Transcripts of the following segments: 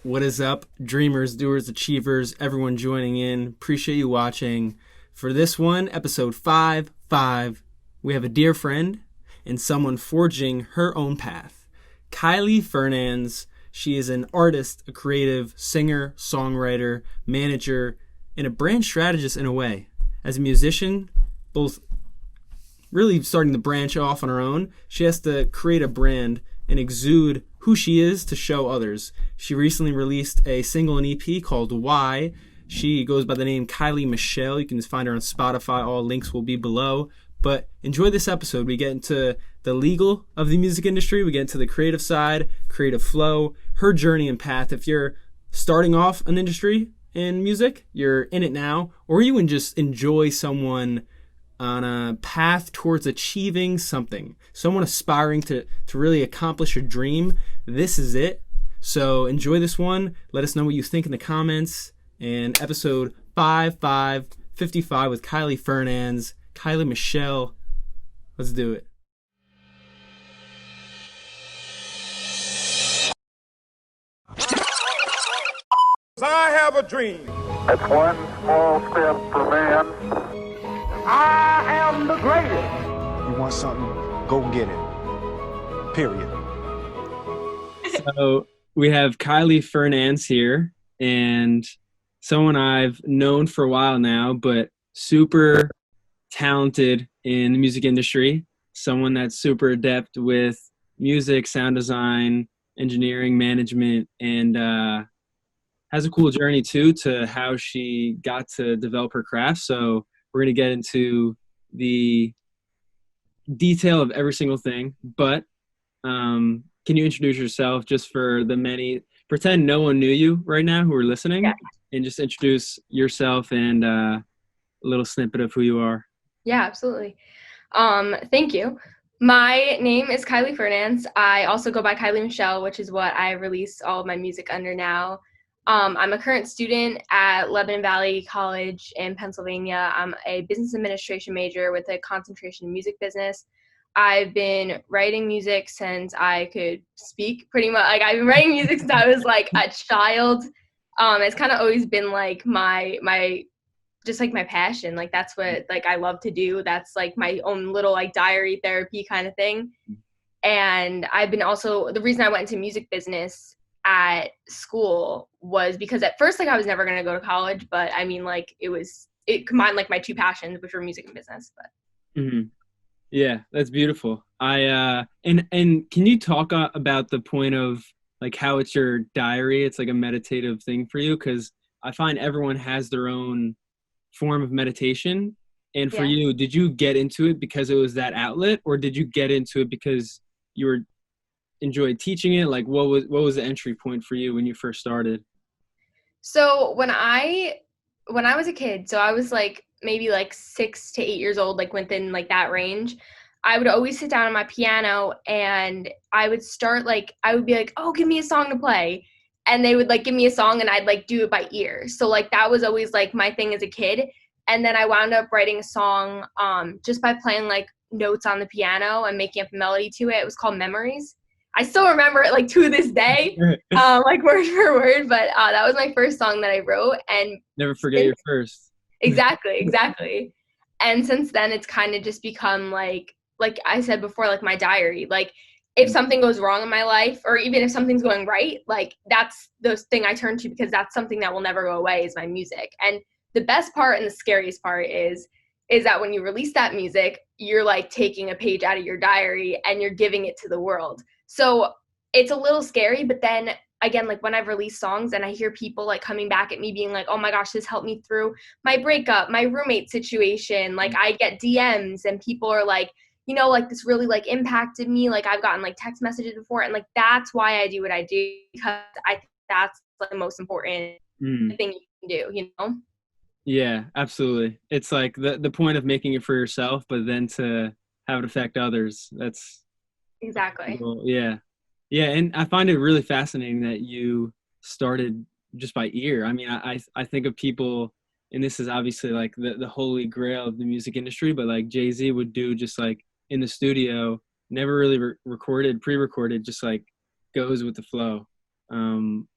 What is up, dreamers, doers, achievers, everyone joining in? Appreciate you watching. For this one, episode 5, we have a dear friend and someone forging her own path. Kylie Fernands. She is an artist, a creative, singer, songwriter, manager, and a brand strategist in a way. As a musician, both really starting to branch off on her own, she has to create a brand and exude who she is to show others. She recently released a single and EP called Why. She goes by the name Kylie Michele. You can just find her on Spotify. All links will be below. But enjoy this episode. We get into the legal of the music industry. We get into the creative side, creative flow, her journey and path. If you're starting off an industry in music, you're in it now, or you can just enjoy someone on a path towards achieving something, someone aspiring to really accomplish a dream, this is it. So enjoy this one. Let us know what you think in the comments. And episode 55 with Kylie Fernands, Kylie Michele. Let's do it. I have a dream. It's one small step for man. I am the greatest. You want something, go get it. Period. So we have Kylie Fernands here, and someone I've known for a while now, but super talented in the music industry. Someone that's super adept with music, sound design, engineering, management, and has a cool journey too to how she got to develop her craft. So we're going to get into the detail of every single thing, but can you introduce yourself just for the many, pretend no one knew you right now who are listening, and just introduce yourself and a little snippet of who you are. Yeah, absolutely. Thank you. My name is Kylie Fernands. I also go by Kylie Michele, which is what I release all of my music under now. I'm a current student at Lebanon Valley College in Pennsylvania. I'm a business administration major with a concentration in music business. I've been writing music since I could speak, pretty much. Like, I've been writing music since I was like a child. It's kind of always been like my just like my passion. Like, that's what like I love to do. That's like my own little like diary therapy kind of thing. And I've been also, the reason I went into music business at school was because at first, like, I was never going to go to college, but I mean, like, it combined like my two passions, which were music and business. But Yeah, that's beautiful. And can you talk about the point of like how it's your diary? It's like a meditative thing for you, because I find everyone has their own form of meditation. And for you, did you get into it because it was that outlet, or did you get into it because you enjoyed teaching it? Like, what was the entry point for you when you first started? So when I was a kid, so I was like maybe like 6 to 8 years old, like within like that range, I would always sit down on my piano and I would be like, oh, give me a song to play. And they would like give me a song and I'd like do it by ear. So like that was always like my thing as a kid. And then I wound up writing a song just by playing like notes on the piano and making up a melody to it. It was called Memories. I still remember it like to this day, like word for word, but that was my first song that I wrote. And never forget your first. Exactly. And since then it's kind of just become like I said before, like my diary. Like if something goes wrong in my life, or even if something's going right, like that's the thing I turn to, because that's something that will never go away, is my music. And the best part and the scariest part is that when you release that music, you're like taking a page out of your diary and you're giving it to the world. So it's a little scary, but then again, like when I've released songs and I hear people like coming back at me being like, oh my gosh, this helped me through my breakup, my roommate situation. Like I get DMs and people are like, you know, like this really like impacted me. Like I've gotten like text messages before, and like that's why I do what I do, because I think that's like the most important thing you can do, you know? Yeah, absolutely. It's like the point of making it for yourself, but then to have it affect others. That's exactly. cool. Yeah. And I find it really fascinating that you started just by ear. I mean, I think of people, and this is obviously like the holy grail of the music industry, but like Jay-Z would do just like in the studio, never really recorded, pre-recorded, just like goes with the flow.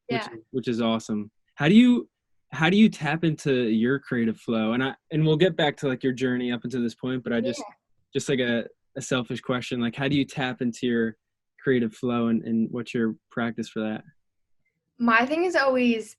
Yeah. which is awesome. How do you tap into your creative flow? And we'll get back to like your journey up until this point, but I just like a selfish question, like how do you tap into your creative flow, and what's your practice for that? My thing is always,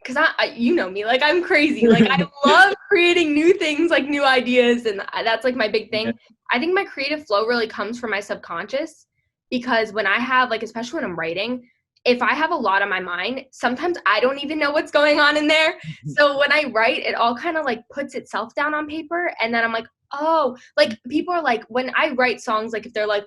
because you know me, like I'm crazy. Like I love creating new things, like new ideas, and that's like my big thing. Yeah. I think my creative flow really comes from my subconscious, because when I have, like, especially when I'm writing, if I have a lot on my mind, sometimes I don't even know what's going on in there. So when I write, it all kind of like puts itself down on paper, and then I'm like, oh, like people are like, when I write songs, like if they're like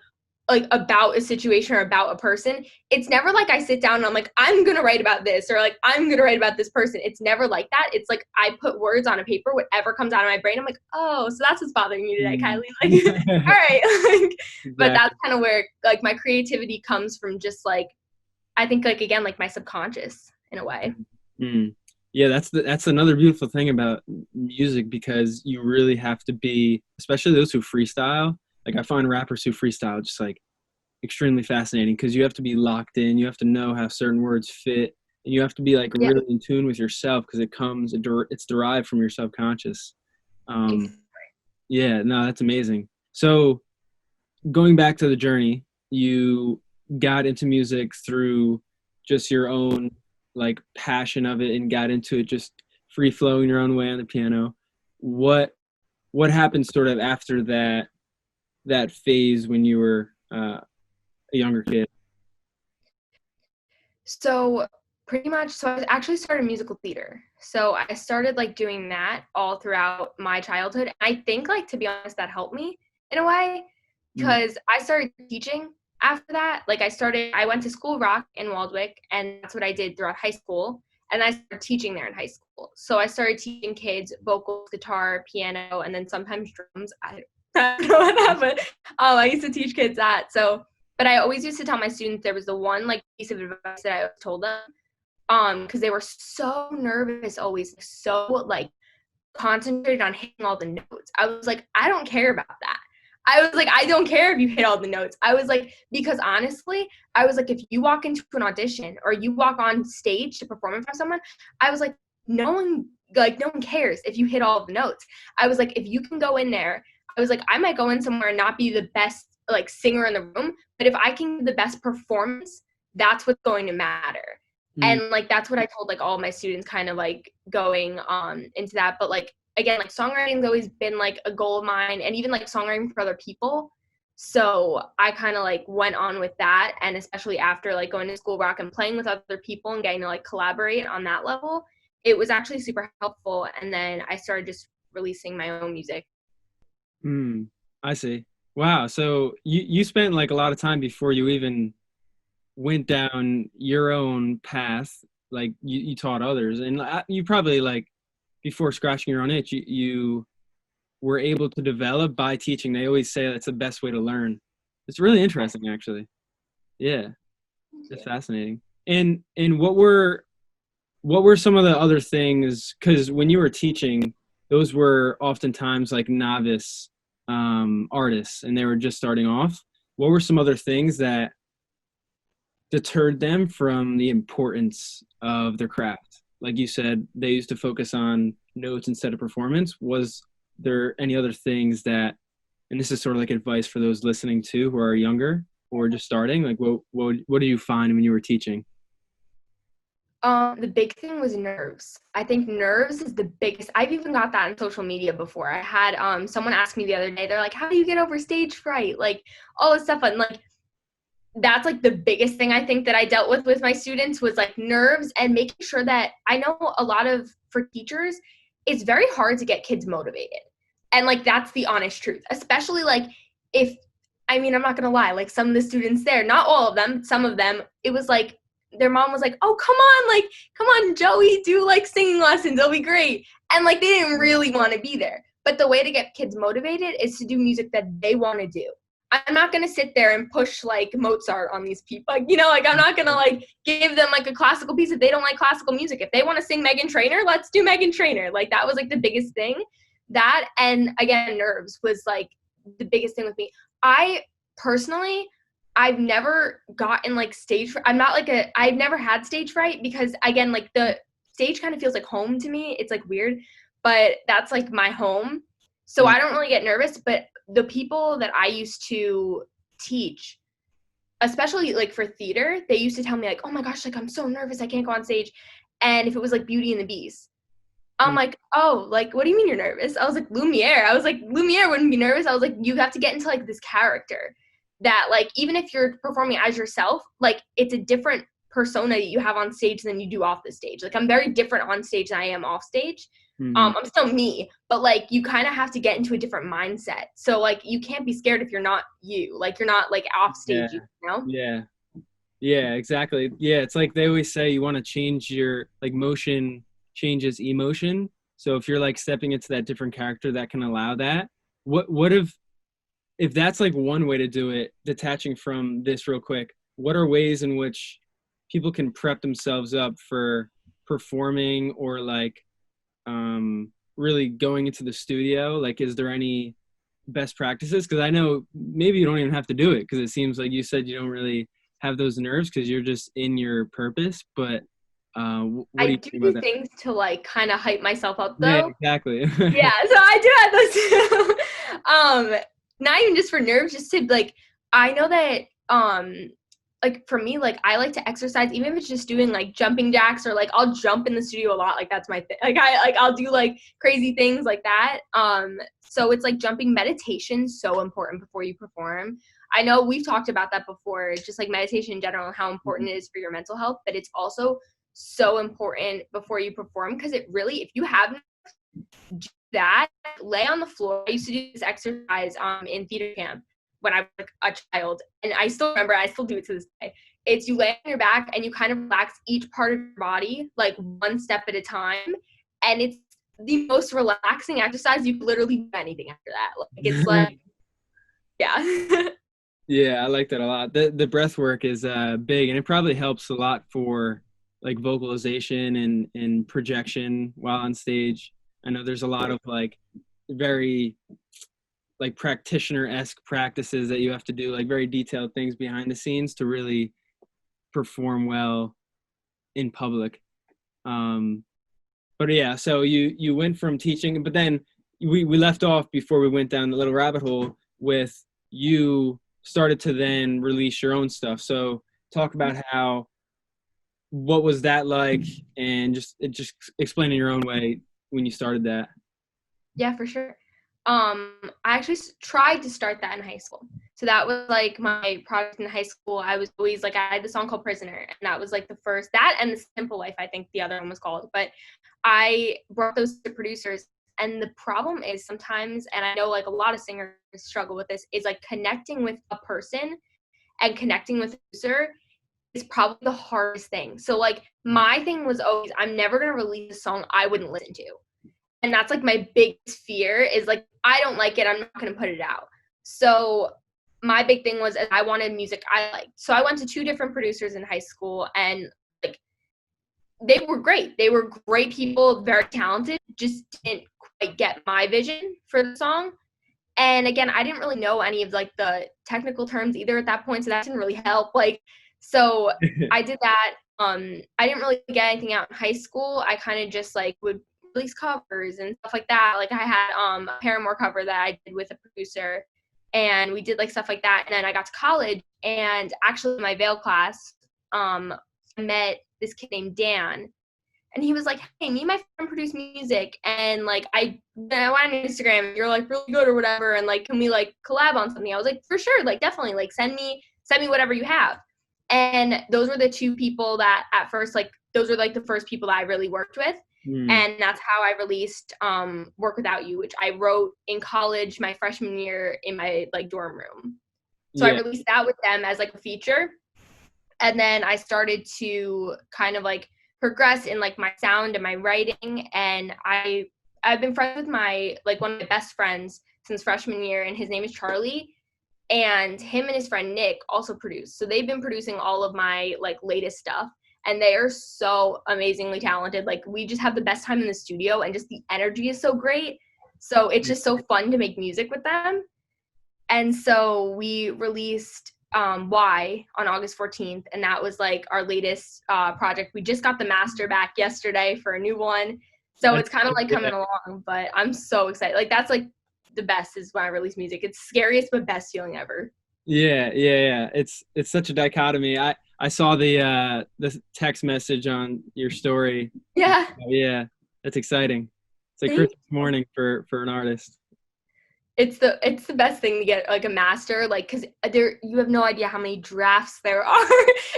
about a situation or about a person, it's never like I sit down and I'm like, I'm gonna write about this, or like I'm gonna write about this person. It's never like that. It's like I put words on a paper, whatever comes out of my brain, I'm like, oh, so that's what's bothering you today, Kylie. Like, all right. Like, but that's kind of where like my creativity comes from, just like, I think, like, again, like my subconscious in a way. Yeah, that's another beautiful thing about music, because you really have to be, especially those who freestyle. Like I find rappers who freestyle just like extremely fascinating, because you have to be locked in. You have to know how certain words fit, and you have to be like really in tune with yourself, because it's derived from your subconscious. Yeah, no, that's amazing. So going back to the journey, you got into music through just your own like passion of it, and got into it just free flowing your own way on the piano. What happened sort of after that phase when you were a younger kid? So pretty much, so I actually started musical theater. So I started like doing that all throughout my childhood. I think, like, to be honest, that helped me in a way, because I started teaching after that. Like I went to School Rock in Waldwick, and that's what I did throughout high school. And I started teaching there in high school. So I started teaching kids vocals, guitar, piano, and then sometimes drums. I don't know what that, but I used to teach kids that. So, but I always used to tell my students, there was the one like piece of advice that I always told them, because they were so nervous, always so like concentrated on hitting all the notes. I was like, I don't care about that. I was like, I don't care if you hit all the notes. I was like, because honestly, I was like, if you walk into an audition or you walk on stage to perform in front of someone, I was like, no one cares if you hit all the notes. I was like, if you can go in there, I was like, I might go in somewhere and not be the best like singer in the room, but if I can give the best performance, that's what's going to matter. And like, that's what I told like all my students, kind of like going into that. But like, again, like songwriting's always been like a goal of mine, and even like songwriting for other people. So I kind of like went on with that. And especially after like going to School Rock and playing with other people and getting to like collaborate on that level, it was actually super helpful. And then I started just releasing my own music. I see. Wow. So you spent like a lot of time before you even went down your own path. Like you taught others, and you probably like, before scratching your own itch, you were able to develop by teaching. They always say that's the best way to learn. It's really interesting, actually. Yeah, it's fascinating. And what were some of the other things? Because when you were teaching, those were oftentimes like novice artists, and they were just starting off. What were some other things that deterred them from the importance of their craft? Like you said, they used to focus on notes instead of performance. Was there any other things that, and this is sort of like advice for those listening too, who are younger or just starting, like what do you find when you were teaching? The big thing was nerves. I think nerves is the biggest. I've even got that on social media before. I had someone ask me the other day, they're like, how do you get over stage fright? Like all this stuff. And like, that's like the biggest thing I think that I dealt with my students, was like nerves, and making sure that, I know a lot of, for teachers, it's very hard to get kids motivated. And like, that's the honest truth, especially like if, I mean, I'm not going to lie, like some of the students there, not all of them, some of them, it was like, their mom was like, oh, come on, Joey, do like singing lessons. It'll be great. And like, they didn't really want to be there. But the way to get kids motivated is to do music that they want to do. I'm not going to sit there and push like Mozart on these people. Like, you know, like I'm not going to like give them like a classical piece if they don't like classical music. If they want to sing Meghan Trainor, let's do Meghan Trainor. Like that was like the biggest thing. That, and again, nerves was like the biggest thing with me. I personally, I've never gotten like stage fright. I've never had stage fright because again, like the stage kind of feels like home to me. It's like weird, but that's like my home. So Mm. I don't really get nervous, but the people that I used to teach, especially like for theater, they used to tell me like, oh my gosh, like I'm so nervous, I can't go on stage. And if it was like Beauty and the Beast, I'm Mm. like, oh, like, what do you mean you're nervous? I was like, Lumiere. I was like, Lumiere wouldn't be nervous. I was like, you have to get into like this character that like, even if you're performing as yourself, like it's a different persona that you have on stage than you do off the stage. Like I'm very different on stage than I am off stage. Mhm. I'm still me, but like you kind of have to get into a different mindset. So like you can't be scared if you're not you. Like you're not like off Yeah. stage, you know? Yeah. Yeah, exactly. Yeah, it's like they always say you want to change your like motion changes emotion. So if you're like stepping into that different character that can allow that, what if that's like one way to do it, detaching from this real quick, what are ways in which people can prep themselves up for performing or like really going into the studio? Like, is there any best practices? Because I know maybe you don't even have to do it because it seems like you said you don't really have those nerves because you're just in your purpose. But what do I you do think about do that? things to like kind of hype myself up Yeah, though. exactly. Yeah, so I do have those too. Not even just for nerves, just to like I know that like for me, like I like to exercise, even if it's just doing like jumping jacks or like I'll jump in the studio a lot. Like that's my thing. I'll do like crazy things like that. So it's like jumping meditation so important before you perform. I know we've talked about that before, just like meditation in general and how important it is for your mental health, but it's also so important before you perform because it really, if you have do that, lay on the floor. I used to do this exercise in theater camp when I was like a child, and I still remember. I still do it to this day. It's you lay on your back and you kind of relax each part of your body like one step at a time, and it's the most relaxing exercise. You can literally do anything after that. Like it's like yeah. Yeah, I like that a lot. The breath work is big, and it probably helps a lot for like vocalization and projection while on stage. I know there's a lot of like very like practitioner-esque practices that you have to do, like very detailed things behind the scenes to really perform well in public. Um, but yeah, so you went from teaching, but then we left off before we went down the little rabbit hole with you started to then release your own stuff. So talk about how what was that like, and just explain in your own way when you started that. Yeah, for sure. I actually tried to start that in high school. So that was like my project in high school. I was always like, I had the song called Prisoner, and that was like the first, that and The Simple Life, I think the other one was called. But I brought those to producers. And the problem is sometimes, and I know like a lot of singers struggle with this, is like connecting with a person and connecting with a producer is probably the hardest thing. So like my thing was always, I'm never going to release a song I wouldn't listen to. And that's like my biggest fear is like, I don't like it, I'm not going to put it out. So my big thing was I wanted music I liked. So I went to 2 different producers in high school, and like they were great. They were great people, very talented, just didn't quite get my vision for the song. And again, I didn't really know any of like the technical terms either at that point, so that didn't really help. Like, so I did that. I didn't really get anything out in high school. I kind of just like would release covers and stuff like that. Like I had a Paramore cover that I did with a producer, and we did like stuff like that. And then I got to college, and actually in my veil class, I met this kid named Dan, and he was like, hey, me and my friend produce music, and like I went on Instagram, you're like really good or whatever, and like can we like collab on something? I was like, for sure, like definitely, like send me whatever you have. And those were the 2 people that at first, like those were like the first people that I really worked with. Mm. And that's how I released Work Without You, which I wrote in college my freshman year in my like dorm room. So I Yeah. released that with them as like a feature. And then I started to kind of like progress in like my sound and my writing. And I've been friends with my like one of my best friends since freshman year, and his name is Charlie. And him and his friend Nick also produce. So they've been producing all of my like latest stuff. And they are so amazingly talented. Like we just have the best time in the studio, and just the energy is so great. So it's just so fun to make music with them. And so we released Y on August 14th, and that was like our latest project. We just got the master back yesterday for a new one, so it's kind of like coming along, but I'm so excited. Like that's like the best is when I release music. It's scariest but best feeling ever. Yeah. It's such a dichotomy. I saw the text message on your story. Yeah. Yeah, that's exciting. It's like Christmas morning for an artist. It's the best thing to get like a master, like because you have no idea how many drafts there are.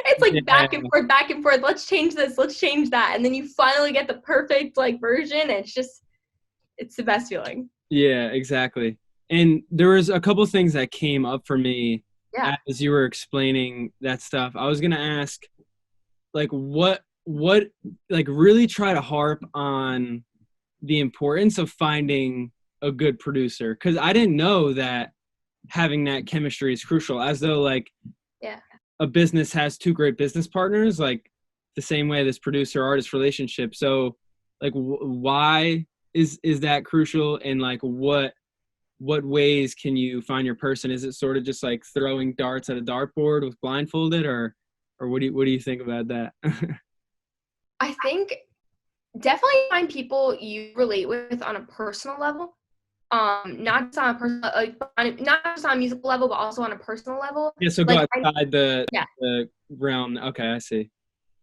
It's like back and forth. Let's change this. Let's change that, and then you finally get the perfect like version. And it's the best feeling. Yeah, exactly. And there was a couple things that came up for me as you were explaining that stuff. I was gonna ask, like, what like really try to harp on the importance of finding a good producer, because I didn't know that having that chemistry is crucial, as though like a business has two great business partners, like the same way this producer artist relationship. So like why is that crucial, and like what ways can you find your person? Is it sort of just like throwing darts at a dartboard with blindfolded, or what do you think about that? I think definitely find people you relate with on a personal level. Not just on a personal, not just on a musical level, but also on a personal level. Yeah, so go outside the realm. Okay, I see.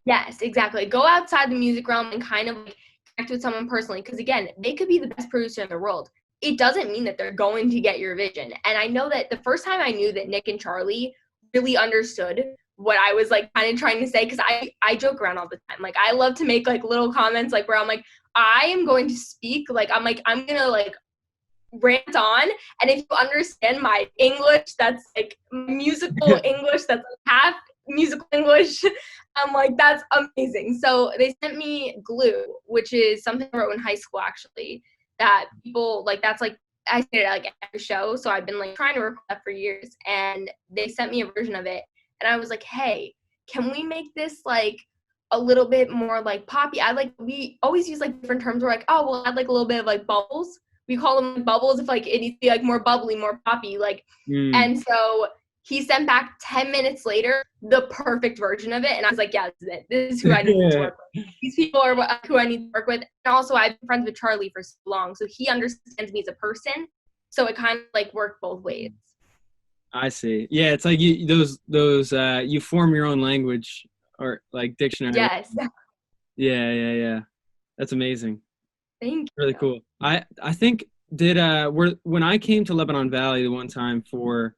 Yes, exactly. Go outside the music realm and kind of like connect with someone personally, because again, they could be the best producer in the world. It doesn't mean that they're going to get your vision. And I know that the first time I knew that Nick and Charlie really understood what I was like kind of trying to say, because I joke around all the time. Like I love to make like little comments like where I'm like, I am going to speak, like I'm gonna like rant on, and if you understand my English that's like musical English that's like half musical English, I'm like, that's amazing. So they sent me Glue, which is something I wrote in high school actually, that people like, that's like I say it at like every show, so I've been like trying to record that for years, and they sent me a version of it, and I was like, hey, can we make this like a little bit more like poppy? We always use like different terms. We're like, oh, we'll add like a little bit of like bubbles. We call them bubbles if like it needs to be like more bubbly, more poppy, like. And so he sent back 10 minutes later the perfect version of it, and I was like, yeah, this is it. This is who I need to work with. These people are who I need to work with. And also, I've been friends with Charlie for so long, so he understands me as a person. So it kind of like worked both ways. I see. Yeah, it's like those you form your own language, or like dictionary. Yes. Yeah. That's amazing. Thank you. Really cool. I think when I came to Lebanon Valley the one time for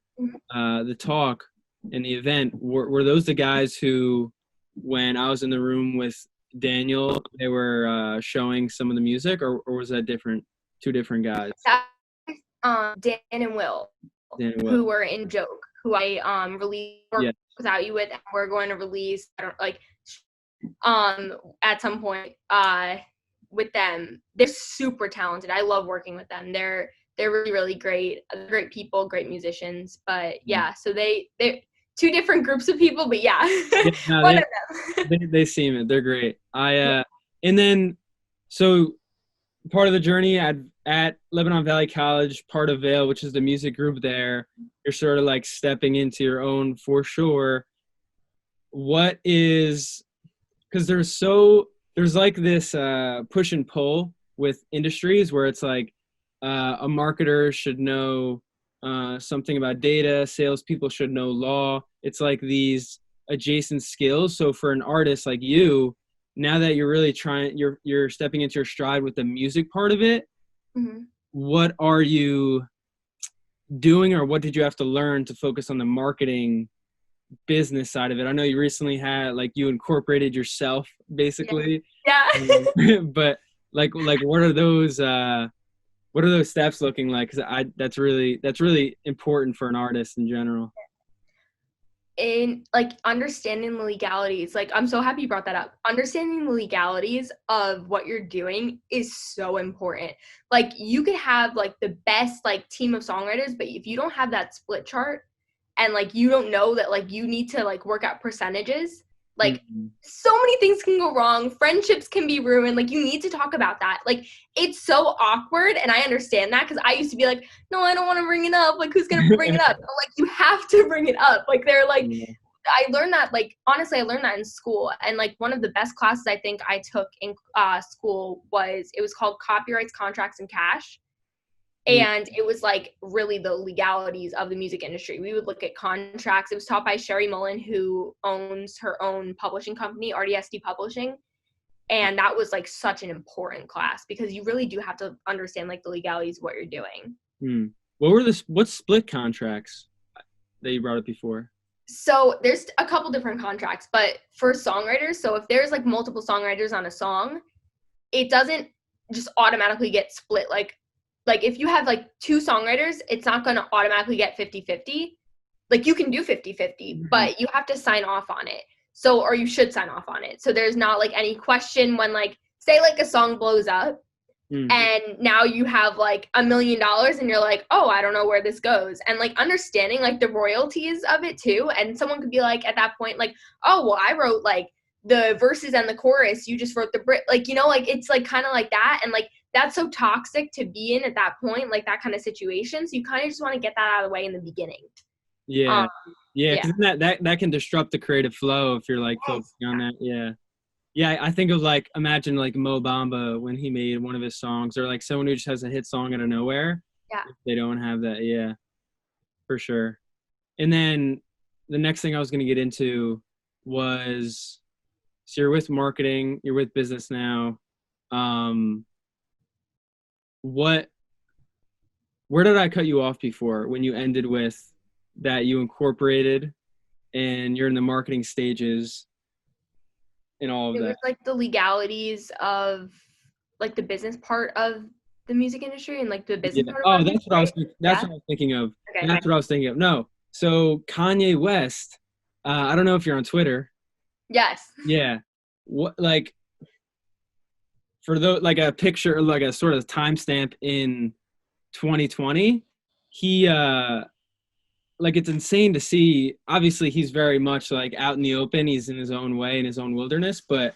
the talk and the event, were those the guys who, when I was in the room with Daniel, they were showing some of the music, or was that two different guys? Dan and Will, who were in Joke, who I released Without You with, and we're going to release at some point with them. They're super talented. I love working with them. They're really, really great people, great musicians. But yeah, so they're two different groups of people, but yeah, one of them. They seem it. They're great. And then, so part of the journey at Lebanon Valley College, part of Vail, which is the music group there, you're sort of like stepping into your own for sure. What is, because there's like this push and pull with industries where it's like a marketer should know something about data, salespeople should know law. It's like these adjacent skills. So for an artist like you, now that you're really you're stepping into your stride with the music part of it, what are you doing, or what did you have to learn to focus on the marketing business side of it? I know you recently had, like, you incorporated yourself basically. Yeah. But like what are those steps looking like? Because that's really important for an artist in general. In like understanding the legalities, like I'm so happy you brought that up. Understanding the legalities of what you're doing is so important. Like you could have like the best like team of songwriters, but if you don't have that split chart and like you don't know that like you need to like work out percentages, Like, so many things can go wrong. Friendships can be ruined. Like, you need to talk about that. Like, it's so awkward, and I understand that because I used to be like, no, I don't want to bring it up. Like, who's going to bring it up? But, like, you have to bring it up. Like, they're like, I learned that, like, honestly, I learned that in school. And, like, one of the best classes I think I took in school it was called Copyrights, Contracts, and Cash. And it was, like, really the legalities of the music industry. We would look at contracts. It was taught by Sherry Mullen, who owns her own publishing company, RDSD Publishing. And that was, like, such an important class because you really do have to understand, like, the legalities of what you're doing. What split contracts that you brought up before? So there's a couple different contracts, but for songwriters, so if there's, like, multiple songwriters on a song, it doesn't just automatically get split. Like if you have, like, 2 songwriters, it's not going to automatically get 50-50. Like, you can do 50-50, but you have to sign off on it. So, or you should sign off on it. So there's not, like, any question when, like, say, like, a song blows up and now you have, like, $1 million and you're like, oh, I don't know where this goes. And, like, understanding, like, the royalties of it too. And someone could be like, at that point, like, oh, well, I wrote, like, the verses and the chorus. You just wrote the bridge. Like, you know, like, it's, like, kind of like that. And, like, that's so toxic to be in at that point, like, that kind of situation. So you kind of just want to get that out of the way in the beginning. Yeah. Because that can disrupt the creative flow if you're, like, focusing on that. Yeah, I think of, like, imagine, like, Mo Bamba when he made one of his songs, or, like, someone who just has a hit song out of nowhere. Yeah. They don't have that. Yeah, for sure. And then the next thing I was going to get into was, so you're with marketing, you're with business now. Where did I cut you off before when you ended with that you incorporated and you're in the marketing stages and all of that? It was, like, the legalities of, like, the business part of the music industry and, like, the business part of that's what I was what I was thinking of. Okay. That's what I was thinking of. No. So Kanye West, I don't know if you're on Twitter. Yes. Yeah. What, like, for like a picture, like a sort of timestamp in 2020, he like, it's insane to see. Obviously he's very much, like, out in the open, he's in his own way, in his own wilderness, but,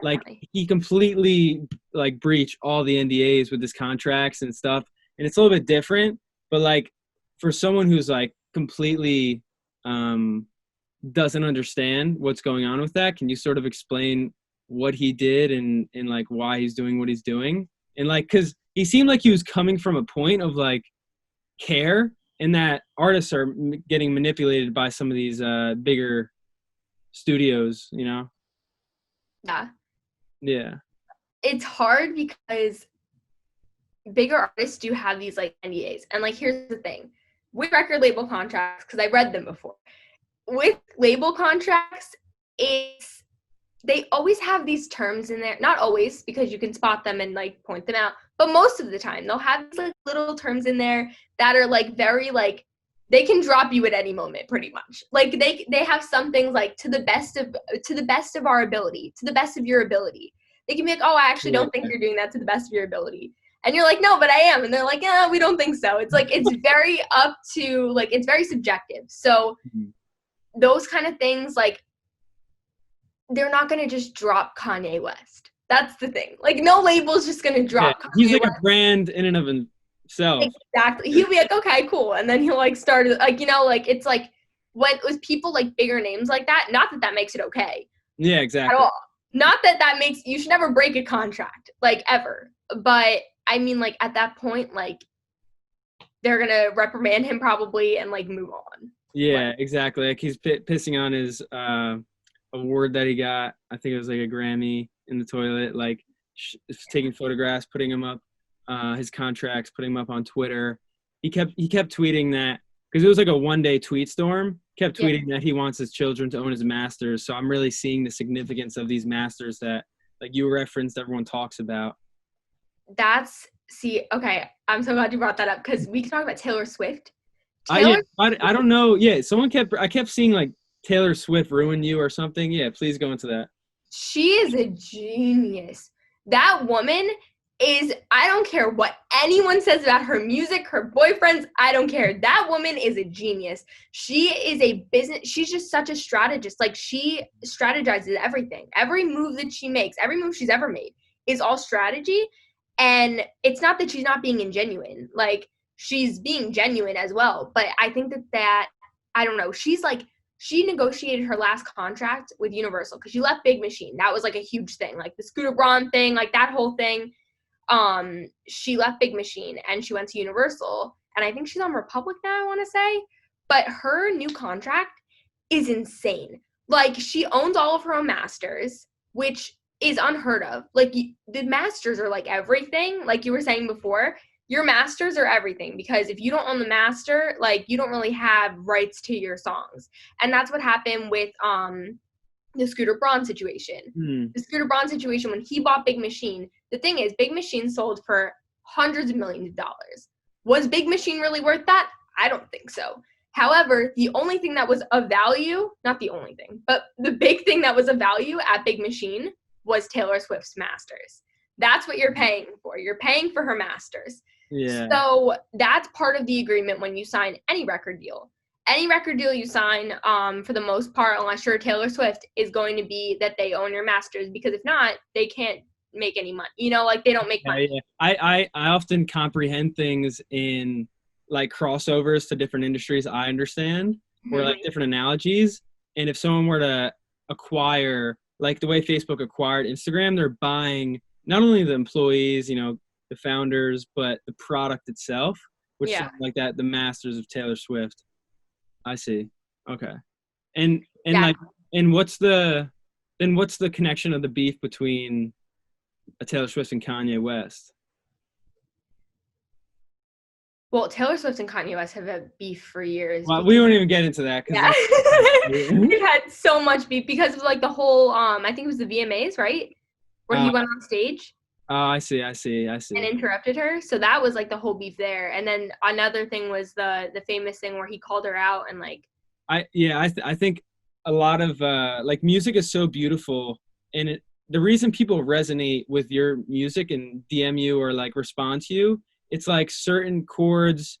like, he completely, like, breached all the NDAs with his contracts and stuff, and it's a little bit different, but, like, for someone who's, like, completely doesn't understand what's going on with that, can you sort of explain what he did and like why he's doing what he's doing? And, like, because he seemed like he was coming from a point of, like, care, and that artists are getting manipulated by some of these bigger studios, you know? Yeah. It's hard because bigger artists do have these, like, NDAs. And, like, here's the thing. With record label contracts, because I read them before, with label contracts, they always have these terms in there. Not always, because you can spot them and, like, point them out. But most of the time, they'll have these, like, little terms in there that are, like, very, like, they can drop you at any moment, pretty much. Like, they have some things like to the best of our ability, to the best of your ability. They can be like, oh, I actually don't think you're doing that to the best of your ability. And you're like, no, but I am. And they're like, yeah, we don't think so. It's like, it's very up to, like, it's very subjective. So those kind of things, like, they're not going to just drop Kanye West. That's the thing. Like, no label's just going to drop Kanye He's like West. a brand in and of himself. Exactly. He'll be like, okay, cool. And then he'll, like, start, like, you know, like, it's like, when with people, like, bigger names like that, not that that makes it okay. Yeah, exactly. At all. Not that that makes, you should never break a contract, like, ever. But, I mean, like, at that point, like, they're going to reprimand him probably and, like, move on. Yeah, exactly. Like, he's pissing on his award that he got. I think it was, like, a Grammy in the toilet, like, taking photographs, putting him up, his contracts, putting him up on Twitter. He kept tweeting that, because it was like a one-day tweet storm, kept tweeting that he wants his children to own his masters. So I'm really seeing the significance of these masters that, like you referenced, everyone talks about. Okay, I'm so glad you brought that up, because we can talk about Taylor Swift. I don't know. Yeah, I kept seeing, like, Taylor Swift ruin you or something. Yeah, please go into that. She is a genius. That woman is, I don't care what anyone says about her music, her boyfriends, I don't care. That woman is a genius. She is a business, she's just such a strategist. Like, she strategizes everything. Every move that she makes, every move she's ever made is all strategy. And it's not that she's not being ingenuine. Like, she's being genuine as well. But I think that I don't know, she's like, she negotiated her last contract with Universal because she left Big Machine. That was like a huge thing, like the Scooter Braun thing, like that whole thing. She left Big Machine and she went to Universal, and I think she's on Republic now, I want to say. But her new contract is insane. Like, she owns all of her own masters, which is unheard of. Like, the masters are like everything. Like you were saying before, your masters are everything, because if you don't own the master, like, you don't really have rights to your songs. And that's what happened with the Scooter Braun situation. The Scooter Braun situation, when he bought Big Machine, the thing is, Big Machine sold for hundreds of millions of dollars. Was Big Machine really worth that? I don't think so. However, the only thing that was of value, not the only thing, but the big thing that was of value at Big Machine was Taylor Swift's masters. That's what you're paying for. You're paying for her masters. Yeah. So that's part of the agreement when you sign any record deal. Any record deal you sign, for the most part, unless you're Taylor Swift, is going to be that they own your masters, because if not, they can't make any money. You know, like, they don't make money. Yeah. I often comprehend things in like crossovers to different industries I understand, or like different analogies. And if someone were to acquire, like the way Facebook acquired Instagram, they're buying not only the employees, you know, the founders, but the product itself, which is like that, the masters of Taylor Swift. I see. Okay. And like, and what's the connection of the beef between Taylor Swift and Kanye West? Well, Taylor Swift and Kanye West have had beef for years. Well, we won't even get into that. Yeah. We've had so much beef because of like the whole, I think it was the VMAs, right? Where he went on stage. Oh, I see. And interrupted her. So that was like the whole beef there. And then another thing was the famous thing where he called her out and like. I think a lot of like, music is so beautiful, and the reason people resonate with your music and DM you or like respond to you, it's like certain chords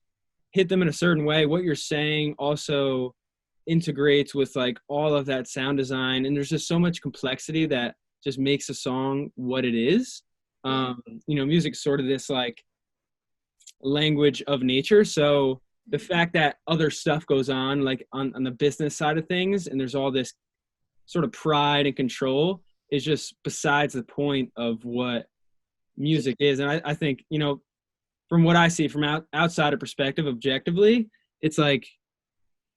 hit them in a certain way. What you're saying also integrates with like all of that sound design, and there's just so much complexity that just makes a song what it is. You know, music's sort of this like language of nature. So the fact that other stuff goes on, like on the business side of things, and there's all this sort of pride and control, is just besides the point of what music is. And I think, you know, from what I see from outside of perspective, objectively, it's like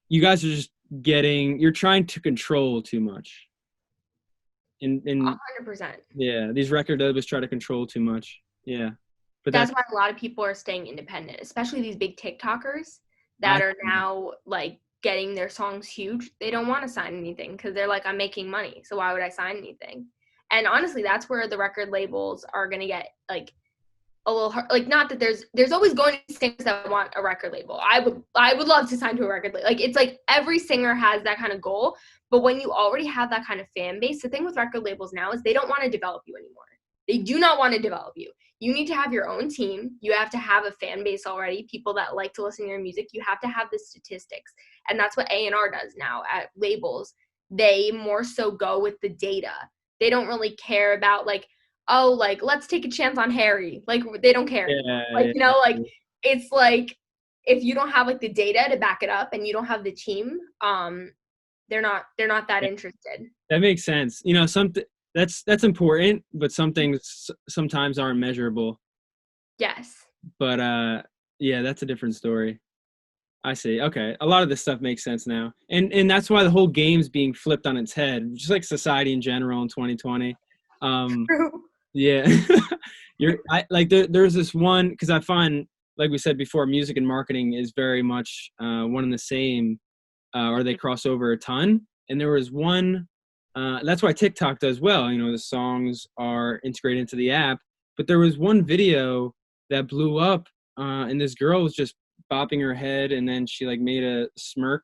you guys are just you're trying to control too much. And 100%. Yeah, these record labels try to control too much. Yeah. But that's why a lot of people are staying independent, especially these big TikTokers that are now like getting their songs huge. They don't want to sign anything because they're like, I'm making money, so why would I sign anything? And honestly, that's where the record labels are going to get like a little hard. Like, not that there's always going to be singers that want a record label. I would love to sign to a record label. Like, it's like every singer has that kind of goal. But when you already have that kind of fan base, the thing with record labels now is they don't want to develop you anymore. They do not want to develop you. You need to have your own team. You have to have a fan base already, people that like to listen to your music. You have to have the statistics. And that's what A&R does now at labels. They more so go with the data. They don't really care about like, oh, like, let's take a chance on Harry. Like, they don't care. You know, like, it's like, if you don't have like the data to back it up and you don't have the team, they're not that interested. That makes sense. You know, that's important, but some things sometimes aren't measurable. Yes. But yeah, that's a different story. I see. Okay. A lot of this stuff makes sense now. And that's why the whole game's being flipped on its head, just like society in general in 2020. True. Yeah. There's this one, because I find, like we said before, music and marketing is very much one and the same, or they cross over a ton. And there was one, that's why TikTok does well. You know, the songs are integrated into the app. But there was one video that blew up, and this girl was just bopping her head, and then she like made a smirk,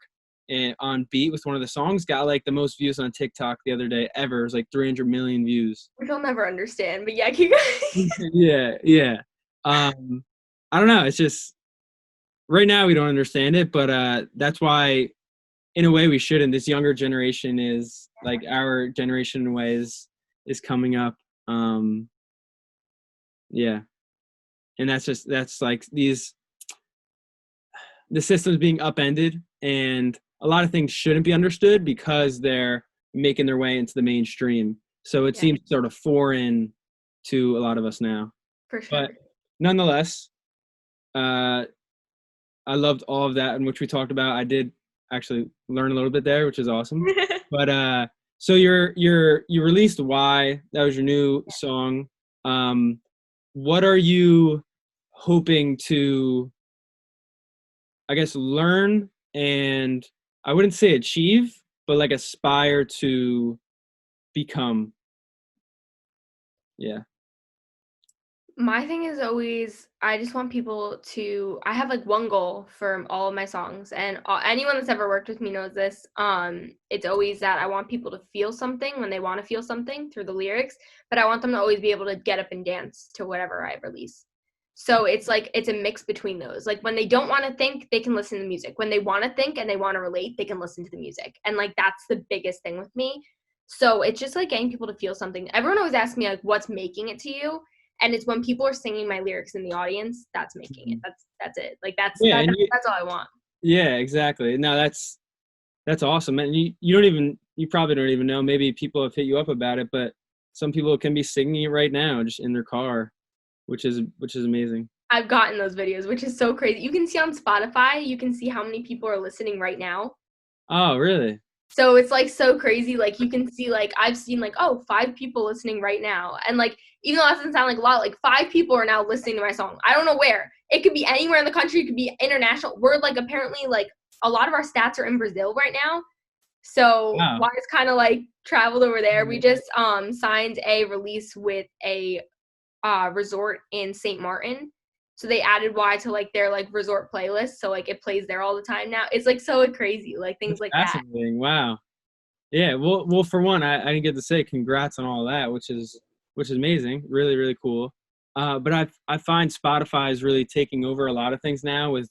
on beat with one of the songs got like the most views on TikTok the other day ever. It was like 300 million views. Which I'll never understand, but yeah, keep going. Yeah. I don't know. It's just right now we don't understand it, but that's why, in a way, we shouldn't. This younger generation is like our generation in a way is coming up. Yeah, and that's like the system's being upended, and a lot of things shouldn't be understood because they're making their way into the mainstream. So it seems sort of foreign to a lot of us now. For sure. But nonetheless, I loved all of that in which we talked about. I did actually learn a little bit there, which is awesome. But so you released Why. That was your new song. What are you hoping to, I guess, learn and I wouldn't say achieve, but like aspire to become? Yeah. My thing is always, I just want people to, I have like one goal for all of my songs, and anyone that's ever worked with me knows this. It's always that I want people to feel something when they want to feel something through the lyrics, but I want them to always be able to get up and dance to whatever I release. So it's like, it's a mix between those. Like when they don't want to think, they can listen to the music. When they want to think and they want to relate, they can listen to the music. And like, that's the biggest thing with me. So it's just like getting people to feel something. Everyone always asks me like, what's making it to you? And it's when people are singing my lyrics in the audience, that's making it. That's it. Like that's all I want. Yeah, exactly. No, that's awesome. And you probably don't even know. Maybe people have hit you up about it, but some people can be singing it right now just in their car, which is amazing. I've gotten those videos, which is so crazy. You can see on Spotify, you can see how many people are listening right now. Oh, really? So it's like so crazy. Like you can see, like I've seen like, 5 people listening right now. And like, even though that doesn't sound like a lot, like 5 people are now listening to my song. I don't know where. It could be anywhere in the country. It could be international. We're like, apparently like a lot of our stats are in Brazil right now. So Why it's kind of like traveled over there. We just signed a release with a resort in St. Martin. So they added Why to like their like resort playlist. So like it plays there all the time now. It's like so crazy, like things That's like fascinating. That. Wow. Yeah. Well, for one, I didn't get to say congrats on all that, which is amazing. Really, really cool. But I find Spotify is really taking over a lot of things now with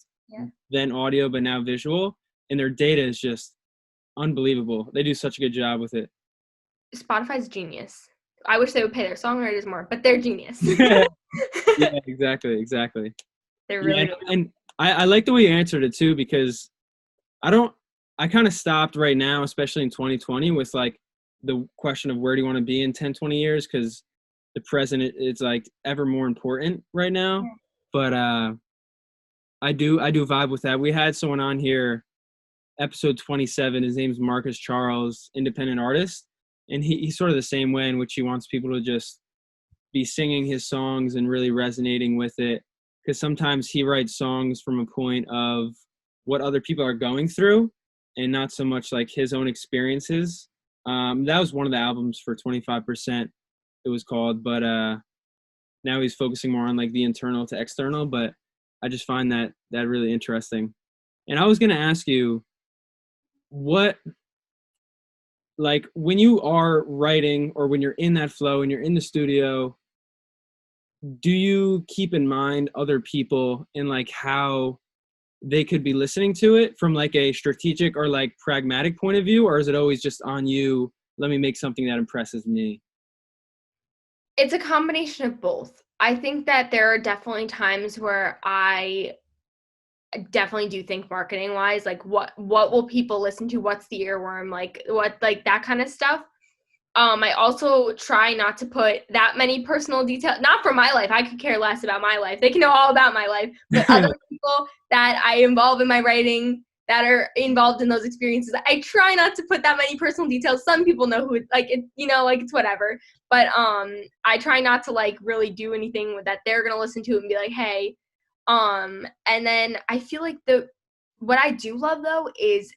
then audio, but now visual, and their data is just unbelievable. They do such a good job with it. Spotify's genius. I wish they would pay their songwriters more, but they're genius. Yeah, exactly. They're really and I like the way you answered it too, because I kind of stopped right now, especially in 2020, with like the question of where do you want to be in 10, 20 years, because the present is like ever more important right now. Yeah. But I do vibe with that. We had someone on here, episode 27. His name's Marcus Charles, independent artist, and he's sort of the same way, in which he wants people to just be singing his songs and really resonating with it, because sometimes he writes songs from a point of what other people are going through and not so much like his own experiences. That was one of the albums for 25%, it was called, but now he's focusing more on like the internal to external. But I just find that really interesting. And I was going to ask you, what, like when you are writing or when you're in that flow and you're in the studio, do you keep in mind other people and like how they could be listening to it from like a strategic or like pragmatic point of view? Or is it always just on you, let me make something that impresses me? It's a combination of both. I think that there are definitely times where I definitely do think marketing wise, like what will people listen to? What's the earworm? Like what, like that kind of stuff. I also try not to put that many personal details, not for my life. I could care less about my life. They can know all about my life, but other people that I involve in my writing that are involved in those experiences, I try not to put that many personal details. Some people know who, like, it, you know, like it's whatever. But I try not to like really do anything that they're going to listen to and be like, hey. And then I feel like what I do love though is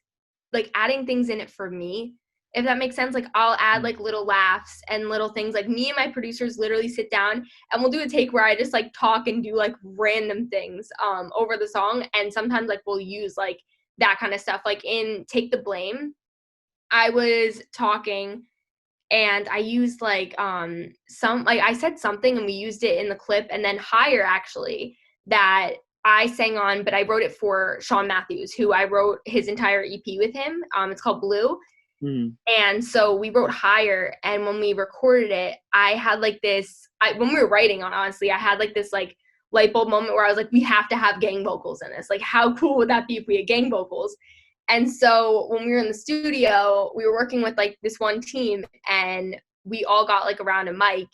like adding things in it for me. If that makes sense, like I'll add like little laughs and little things. Like me and my producers literally sit down and we'll do a take where I just like talk and do like random things over the song. And sometimes like we'll use like that kind of stuff. Like in Take the Blame, I was talking and I used like I said something and we used it in the clip, and then Higher actually that I sang on, but I wrote it for Sean Matthews, who I wrote his entire EP with him. It's called Blue. And so we wrote Higher, and when we recorded it, I had like this, when we were writing on, honestly, I had like this like light bulb moment where I was like, we have to have gang vocals in this. Like, how cool would that be if we had gang vocals? And so when we were in the studio, we were working with like this one team, and we all got like around a mic,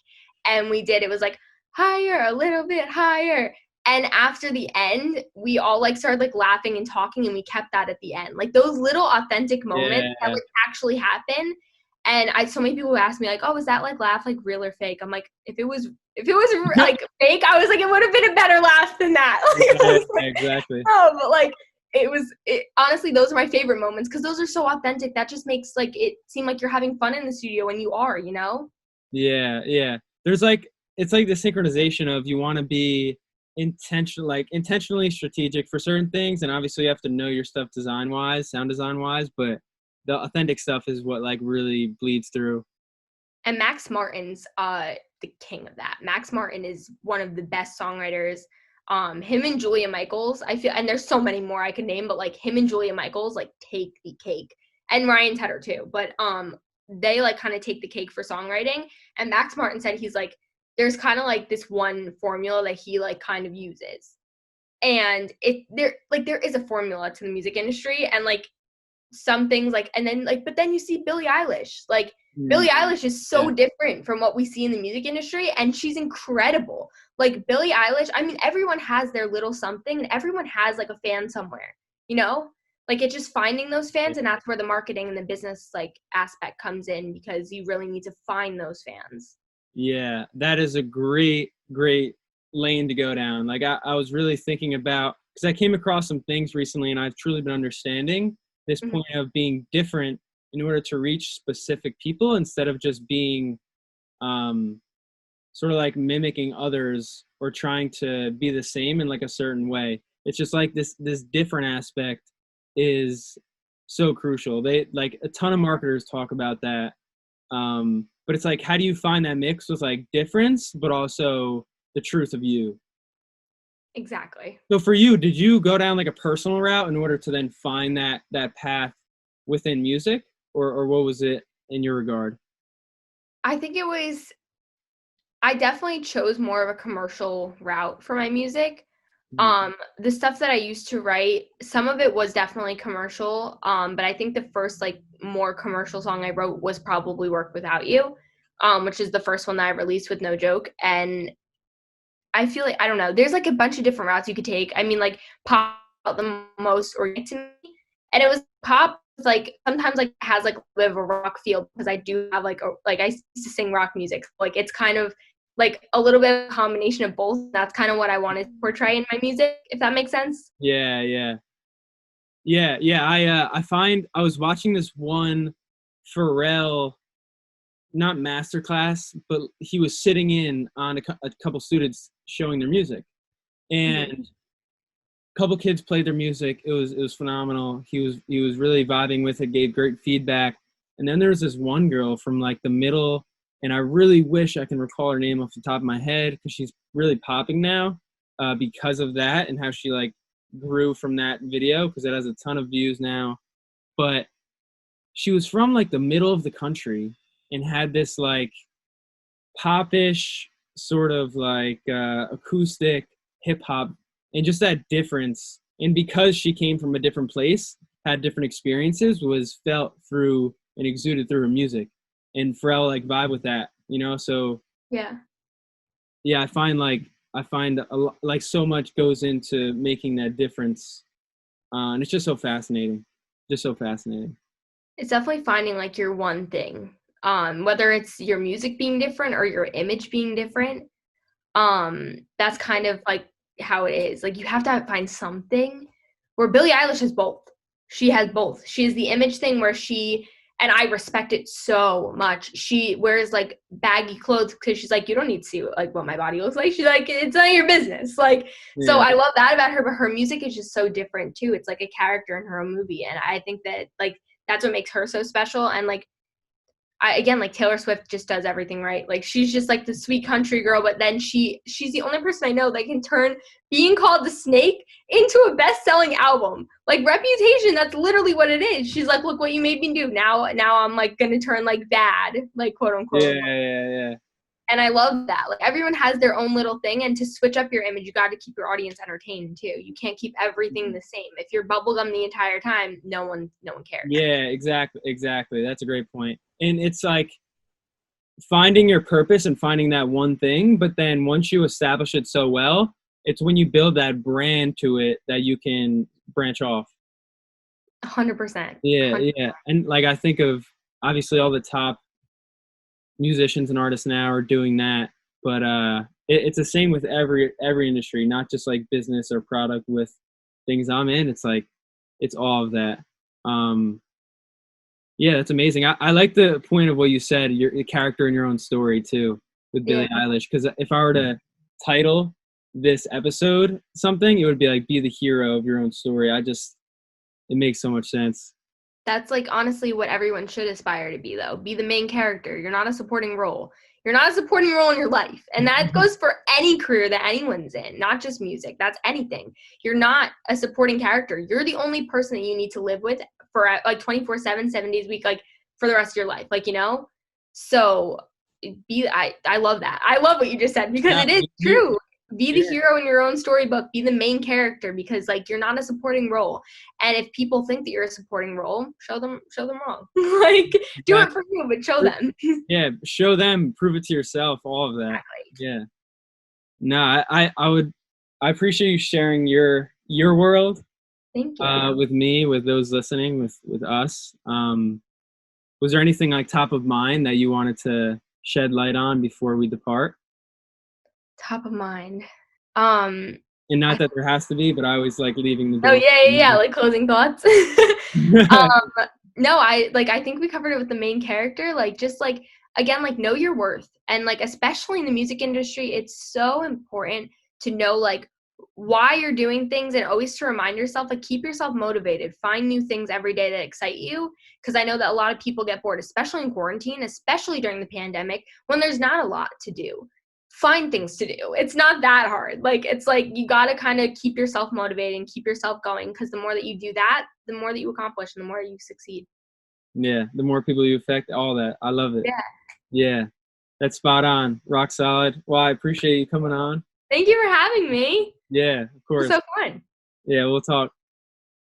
and it was like, higher, a little bit higher. And after the end, we all like started like laughing and talking, and we kept that at the end. Like those little authentic moments that like actually happen. And so many people ask me like, oh, is that like laugh like real or fake? I'm like, if it was like fake, I was like, it would have been a better laugh than that. Exactly. Oh, but like honestly, those are my favorite moments because those are so authentic. That just makes like it seem like you're having fun in the studio, and you are, you know? Yeah. There's like, it's like the synchronization of you want to be intentionally strategic for certain things, and obviously you have to know your stuff sound design wise, but the authentic stuff is what like really bleeds through. And Max Martin's the king of that. Max Martin is one of the best songwriters. Him and Julia Michaels, I feel, and there's so many more I could name, but like him and Julia Michaels like take the cake, and Ryan Tedder too, but they like kind of take the cake for songwriting. And Max Martin said he's like, there's kind of like this one formula that he like kind of uses, and there is a formula to the music industry, and like some things like, and then like, but then you see Billie Eilish, like Billie Eilish is so different from what we see in the music industry, and she's incredible. Like Billie Eilish, I mean, everyone has their little something, and everyone has like a fan somewhere, you know? Like it's just finding those fans, and that's where the marketing and the business like aspect comes in, because you really need to find those fans. Yeah, that is a great lane to go down. Like I was really thinking about, because I came across some things recently, and I've truly been understanding this point of being different in order to reach specific people, instead of just being sort of like mimicking others or trying to be the same in like a certain way. It's just like this different aspect is so crucial. They like a ton of marketers talk about that. But it's like, how do you find that mix with like difference, but also the truth of you? Exactly. So for you, did you go down like a personal route in order to then find that path within music, or what was it in your regard? I think I definitely chose more of a commercial route for my music. The stuff that I used to write, some of it was definitely commercial. But I think the first like more commercial song I wrote was probably Work Without You, which is the first one that I released with No Joke. And I feel like, I don't know, there's like a bunch of different routes you could take. I mean, like pop felt the most organic to me, and it was pop like sometimes like has like a bit of a rock feel, because I do have like I used to sing rock music. Like it's kind of like a little bit of a combination of both. That's kind of what I wanted to portray in my music, if that makes sense. Yeah. I find I was watching this one Pharrell, not masterclass, but he was sitting in on a couple students showing their music, and a couple kids played their music. It was phenomenal. He was really vibing with it, gave great feedback. And then there was this one girl from like the middle, and I really wish I can recall her name off the top of my head, because she's really popping now because of that, and how she like grew from that video, because it has a ton of views now. But she was from like the middle of the country and had this like popish sort of like acoustic hip hop, and just that difference. And because she came from a different place, had different experiences, was felt through and exuded through her music. And Pharrell like vibe with that, you know? So yeah, I find like so much goes into making that difference. And it's just so fascinating. It's definitely finding like your one thing, whether it's your music being different or your image being different. That's kind of like how it is. Like you have to find something, where Billie Eilish has both. She has both. She has the image thing where she and I respect it so much. She wears like baggy clothes because she's like, you don't need to see like what my body looks like. She's like, it's none of your business. Like, so I love that about her, but her music is just so different too. It's like a character in her own movie. And I think that like, that's what makes her so special. And like, again, like Taylor Swift just does everything right. Like she's just like the sweet country girl, but then she's the only person I know that can turn Being Called the Snake into a best-selling album. Like Reputation, that's literally what it is. She's like, look what you made me do. Now I'm like gonna turn like bad, like quote unquote. Yeah. And I love that. Like everyone has their own little thing, and to switch up your image, you got to keep your audience entertained too. You can't keep everything the same. If you're bubblegum the entire time, no one cares. Yeah, exactly. That's a great point. And it's like finding your purpose and finding that one thing, but then once you establish it so well, it's when you build that brand to it that you can branch off. 100%. Yeah. And like I think of obviously all the top musicians and artists now are doing that, but it's the same with every industry, not just like business or product. With things I'm in, it's like it's all of that. Yeah, that's amazing. I like the point of what you said, your character in your own story too, with Billie Eilish, because if I were to title this episode something, it would be like be the hero of your own story. It makes so much sense. That's like honestly what everyone should aspire to be, though. Be the main character. You're not a supporting role. You're not a supporting role in your life. And that goes for any career that anyone's in, not just music. That's anything. You're not a supporting character. You're the only person that you need to live with for like 24/7, 7 days a week, like for the rest of your life, like, you know? So I love that. I love what you just said, because it is true. Be the hero in your own storybook. Be the main character, because like you're not a supporting role. And if people think that you're a supporting role, show them wrong. Like do it for you, but show them. Yeah, show them, prove it to yourself, all of that. Exactly. Yeah. No, I appreciate you sharing your world. Thank you. With me, with those listening, with us. Was there anything like top of mind that you wanted to shed light on before we depart? Top of mind. And not that there has to be, but I always like leaving the door. Oh yeah, like closing thoughts. No, I think we covered it with the main character. Like just like again, like know your worth. And like especially in the music industry, it's so important to know like why you're doing things, and always to remind yourself, like keep yourself motivated. Find new things every day that excite you, because I know that a lot of people get bored, especially in quarantine, especially during the pandemic when there's not a lot to do. Find things to do. It's not that hard. Like it's like you got to kind of keep yourself motivated and keep yourself going, because the more that you do that, the more that you accomplish and the more you succeed. Yeah, the more people you affect, all that. I love it. Yeah, that's spot on. Rock solid. Well, I appreciate you coming on. Thank you for having me. Yeah, of course. It was so fun. Yeah, we'll talk.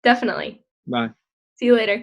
Definitely. Bye. See you later.